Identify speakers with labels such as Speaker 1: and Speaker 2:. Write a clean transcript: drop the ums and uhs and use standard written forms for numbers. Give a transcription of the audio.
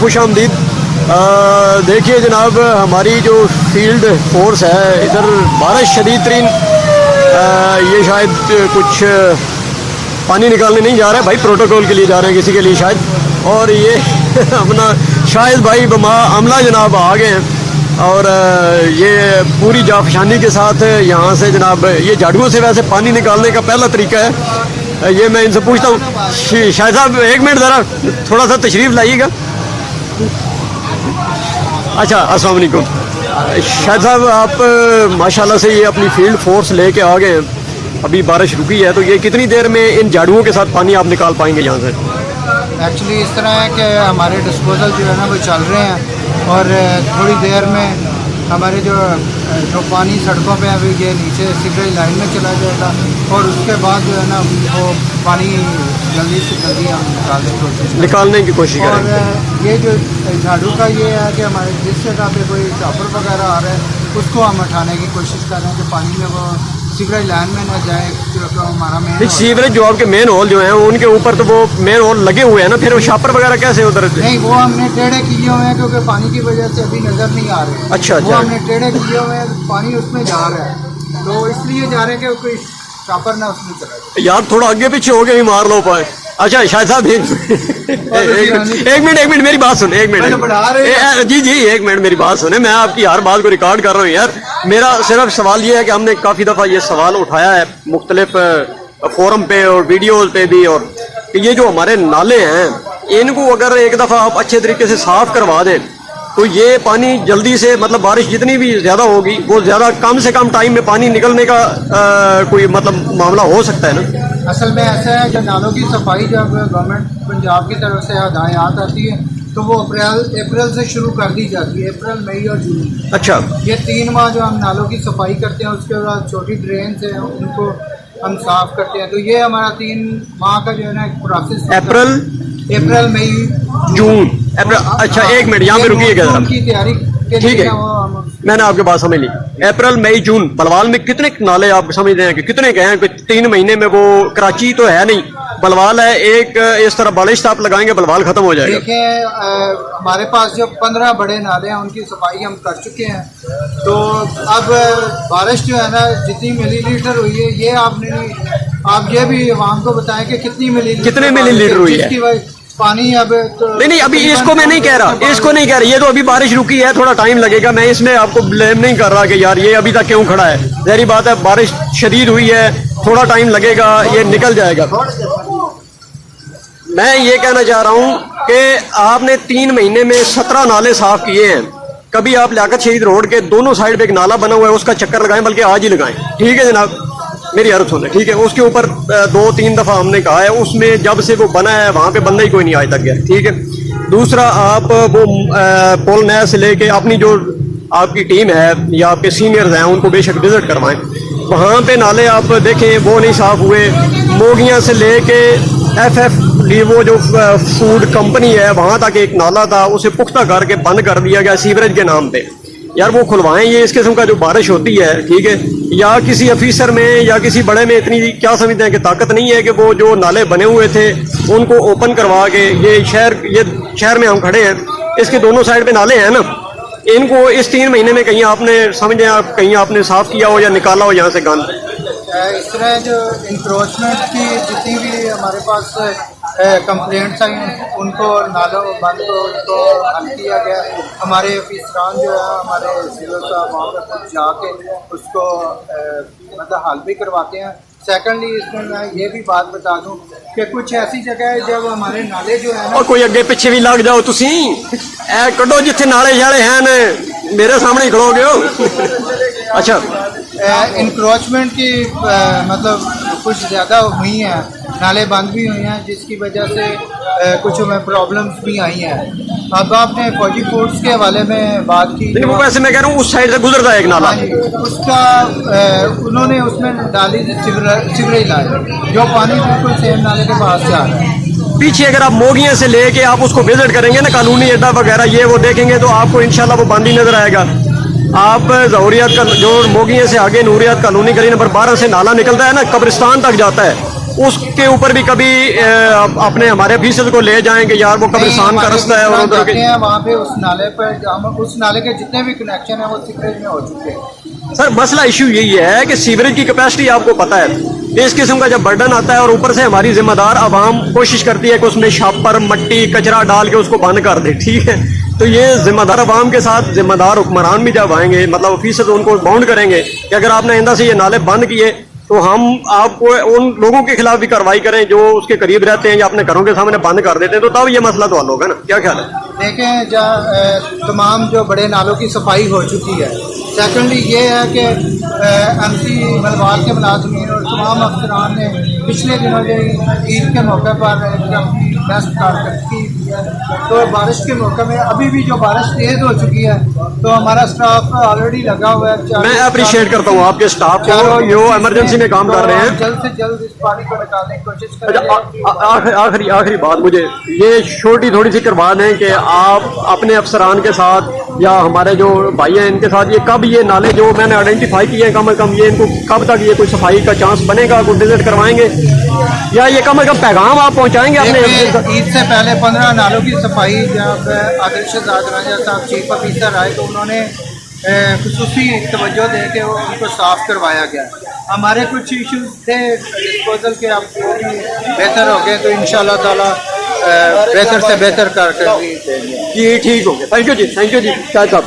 Speaker 1: खुश आमदीद। देखिए जनाब, हमारी जो फील्ड फोर्स है इधर बारिश शदीद तरीन, ये शायद कुछ पानी निकालने नहीं जा रहा है भाई, प्रोटोकॉल के लिए जा रहे हैं किसी के लिए शायद। और ये अपना शायद भाई बमा अमला जनाब आ गए हैं और ये पूरी जाफशानी के साथ यहाँ से जनाब ये झाड़ुओं से वैसे पानी निकालने का पहला तरीका है। ये मैं इनसे पूछता हूँ, शायद साहब एक मिनट ज़रा थोड़ा सा तशरीफ़ लाइएगा। अच्छा, अस्सलाम वालेकुम। शायद साहब आप माशाल्लाह से ये अपनी फील्ड फोर्स लेके आ गए हैं, अभी बारिश रुकी है, तो ये कितनी देर में इन झाड़ुओं के साथ पानी आप निकाल पाएंगे यहाँ से?
Speaker 2: एक्चुअली इस तरह है कि हमारे डिस्पोजल जो है ना वो चल रहे हैं और थोड़ी देर में हमारे जो पानी सड़कों पे अभी ये नीचे सीवरेज लाइन में चला जाएगा और उसके बाद जो है ना वो पानी जल्दी से जल्दी हम निकालने की कोशिश
Speaker 1: करेंगे।
Speaker 2: और ये जो झाड़ू का ये है कि हमारे जिस जगह पे कोई चॉपर वगैरह आ रहा है उसको हम उठाने की कोशिश कर रहे हैं कि पानी में वो सीवरेज लाइन में ना जाए, जो हमारा मेन
Speaker 1: सीवरेज जो आपके मेन होल जो है उनके ऊपर तो वो मेन होल लगे हुए हैं ना, फिर वो शापर वगैरह कैसे उधर?
Speaker 2: नहीं, वो हमने टेढ़े किए हुए हैं क्योंकि पानी की वजह से अभी नज़र नहीं आ रहे।
Speaker 1: अच्छा,
Speaker 2: वो हमने टेढ़े किए हुए हैं, पानी उसमें जा रहा है तो इसलिए जा रहे हैं कि कोई शापर ना उसमें चला जाए।
Speaker 1: यार थोड़ा आगे पीछे हो गए ही मार लो पाए। अच्छा शायद साहब एक मिनट मेरी बात सुन, एक मिनट जी जी एक मिनट मेरी बात सुने, मैं आपकी हर बात को रिकॉर्ड कर रहा हूँ यार। मेरा सिर्फ सवाल ये है कि हमने काफ़ी दफ़ा ये सवाल उठाया है मुख्तलिफ फोरम पे और वीडियोज़ पे भी, और कि ये जो हमारे नाले हैं इनको अगर एक दफ़ा आप अच्छे तरीके से साफ़ करवा दें तो ये पानी जल्दी से, मतलब बारिश जितनी भी ज़्यादा होगी वो ज़्यादा कम से कम टाइम में पानी निकलने का कोई मतलब मामला हो सकता है ना?
Speaker 2: असल में ऐसा है कि नालों की सफाई जब गवर्नमेंट पंजाब की तरफ से हदायत आती है तो वो अप्रैल से शुरू कर दी जाती है, अप्रैल मई और जून।
Speaker 1: अच्छा,
Speaker 2: ये 3 माह जो हम नालों की सफाई करते हैं, उसके बाद छोटी ड्रेन से उनको हम साफ करते हैं, तो ये हमारा 3 माह का जो है ना एक प्रोसेस। अप्रैल मई जून
Speaker 1: अप्रैल। अच्छा एक मिनट यहाँ पे रुकिएगा जरा,
Speaker 2: की तैयारी
Speaker 1: ठीक है, मैंने आपकी बात समझ ली। अप्रैल मई जून बलवाल में कितने नाले आप समझ रहे हैं कि कितने के हैं? 3 महीने में वो कराची तो है नहीं, बलवाल है एक, इस तरह बड़े स्टाप लगाएंगे बलवाल खत्म हो जाएगा।
Speaker 2: देखिए हमारे पास जो 15 बड़े नाले हैं उनकी सफाई हम कर चुके हैं, तो अब बारिश जो है ना जितनी मिलीलीटर हुई है ये आप ये भी आवाम को बताएं कि कितनी मिलीलीटर
Speaker 1: हुई है
Speaker 2: पानी। अब तो
Speaker 1: नहीं अभी इसको मैं नहीं कह रहा, ये तो अभी बारिश रुकी है, थोड़ा टाइम लगेगा। मैं इसमें आपको ब्लेम नहीं कर रहा कि यार ये अभी तक क्यों खड़ा है, जहरी बात है बारिश शदीद हुई है, थोड़ा टाइम लगेगा, ये निकल जाएगा। मैं ये कहना चाह रहा हूँ कि आपने 3 महीने में 17 नाले साफ किए हैं। कभी आप लियाकत शहीद रोड के दोनों साइड पे एक नाला बना हुआ है उसका चक्कर लगाएं, बल्कि आज ही लगाएं, ठीक है जनाब, मेरी अर्ज सुने, ठीक है। उसके ऊपर 2-3 दफ़ा हमने कहा है, उसमें जब से वो बना है वहाँ पे बंदा ही कोई नहीं आज तक गया, ठीक है। दूसरा, आप वो पुल नया से लेके अपनी जो आपकी टीम है या आपके सीनियर्स हैं उनको बेशक विजिट करवाएं, वहाँ पे नाले आप देखें वो नहीं साफ़ हुए। मोगियाँ से लेके FF वो जो फूड कंपनी है वहाँ तक एक नाला था, उसे पुख्ता करके बंद कर दिया गया सीवरेज के नाम पे। यार वो खुलवाएं, ये इस किस्म का जो बारिश होती है, ठीक है, या किसी ऑफिसर में या किसी बड़े में इतनी क्या समझते हैं कि ताकत नहीं है कि वो जो नाले बने हुए थे उनको ओपन करवा के ये शहर में हम खड़े हैं, इसके दोनों साइड पे नाले हैं ना, इनको इस 3 महीने में कहीं आपने समझे आप कहीं आपने साफ किया हो या निकाला हो यहाँ से गंद?
Speaker 2: इस तरह जो इंक्रोचमेंट की जितनी भी हमारे पास कंप्लेंट्स आई उनको नालों बंद को उनको हल किया गया। हमारे अफसरान जो है हमारे सीओ साहब वहाँ पर खुद जाके उसको मतलब हल भी करवाते हैं। सेकेंडली इसमें मैं ये भी बात बता दूं कि कुछ ऐसी जगह है जब हमारे नाले जो है ना,
Speaker 1: कोई अगे पिछे भी लग जाओ तुसी कड्डो जिथे नाले शाले हैं मेरे सामने ही खड़ोगे हो। अच्छा,
Speaker 2: इंक्रोचमेंट की मतलब कुछ ज़्यादा हुई हैं, नाले बंद भी हुए हैं जिसकी वजह से कुछ हमें प्रॉब्लम्स भी आई हैं। अब आपने फौजी फोर्स के हवाले में बात की,
Speaker 1: वो वैसे मैं कह रहा हूँ उस साइड से गुजरता है एक नाला,
Speaker 2: उसका उन्होंने उसमें डाली सीवरेज लाइन जो पानी बिल्कुल सेम नाले के पास से आ रहा है।
Speaker 1: पीछे अगर आप मोगियाँ से लेके आप उसको विजिट करेंगे ना, कानूनी अड्डा वगैरह ये वो देखेंगे तो आपको इंशाल्लाह वो बंद ही नजर आएगा। आप जहूरियात का जो मोगियाँ से आगे नूरियात कॉलोनी गली नंबर 12 से नाला निकलता है ना, कब्रिस्तान तक जाता है, उसके ऊपर भी कभी अपने हमारे ऑफिसर्स को ले जाएंगे यार, वो कब्रिस्तान का रास्ता है और उधर के
Speaker 2: वहाँ पे उस नाले पर हम उस नाले के जितने भी कनेक्शन है वो सीवरेज में हो चुके हैं।
Speaker 1: सर मसला इशू यही है कि सीवरेज की कैपेसिटी आपको पता है, इस किस्म का जब बर्डन आता है और ऊपर से हमारी जिम्मेदार आवाम कोशिश करती है कि उसमें छापर मट्टी कचरा डाल के उसको बंद कर दे, ठीक है, तो ये जिम्मेदार आवाम के साथ जिम्मेदार हुक्मरान भी जब आएंगे, मतलब ऑफिसर्स उनको बाउंड करेंगे कि अगर आपने आइंदा से ये नाले बंद किए तो हम आपको उन लोगों के खिलाफ भी कार्रवाई करें जो उसके करीब रहते हैं या अपने घरों के सामने बंद कर देते हैं, तो तब ये मसला तो हल होगा ना। क्या ख्याल है?
Speaker 2: देखें जहाँ तमाम जो बड़े नालों की सफाई हो चुकी है। सेकेंडली ये है कि MC मलवाल के मुलाजमीन और तमाम अफसरान ने पिछले दिनों जो ईद के मौके पर अपनी बेस्ट कारकर्दगी की है, तो बारिश के मौके में अभी भी जो बारिश तेज़ हो चुकी है तो हमारा स्टाफ ऑलरेडी लगा हुआ है।
Speaker 1: मैं अप्रिशिएट करता हूँ आपके स्टाफ को, जो इमरजेंसी में काम कर रहे हैं।
Speaker 2: जल्द से जल्द इस पानी को निकालने की कोशिश
Speaker 1: अच्छा,
Speaker 2: करें।
Speaker 1: आखिरी बात मुझे ये छोटी थोड़ी सी करवा दें कि आप अपने अफसरान के साथ या हमारे जो भाई हैं इनके साथ ये कब ये नाले जो मैंने आइडेंटिफाई किए हैं कम से कम ये इनको कब तक ये कोई सफाई का चांस बनेगा, कोई विजिट करवाएंगे या ये कम से कम पैगाम आप पहुंचाएंगे अपने?
Speaker 2: ईद से पहले 15 नालों की सफाई जब आदिल शहजाद राजा साहब चीफ ऑफिसर आए तो उन्होंने खुसूसी तवज्जो दे के उनको साफ करवाया गया। हमारे कुछ इश्यूज थे डिस्पोजल के, अब वो भी बेहतर हो गए तो इंशाल्लाह ताला बेहतर से बेहतर करके देंगे।
Speaker 1: जी ठीक हो गया, थैंक यू जी, शाहिद साहब।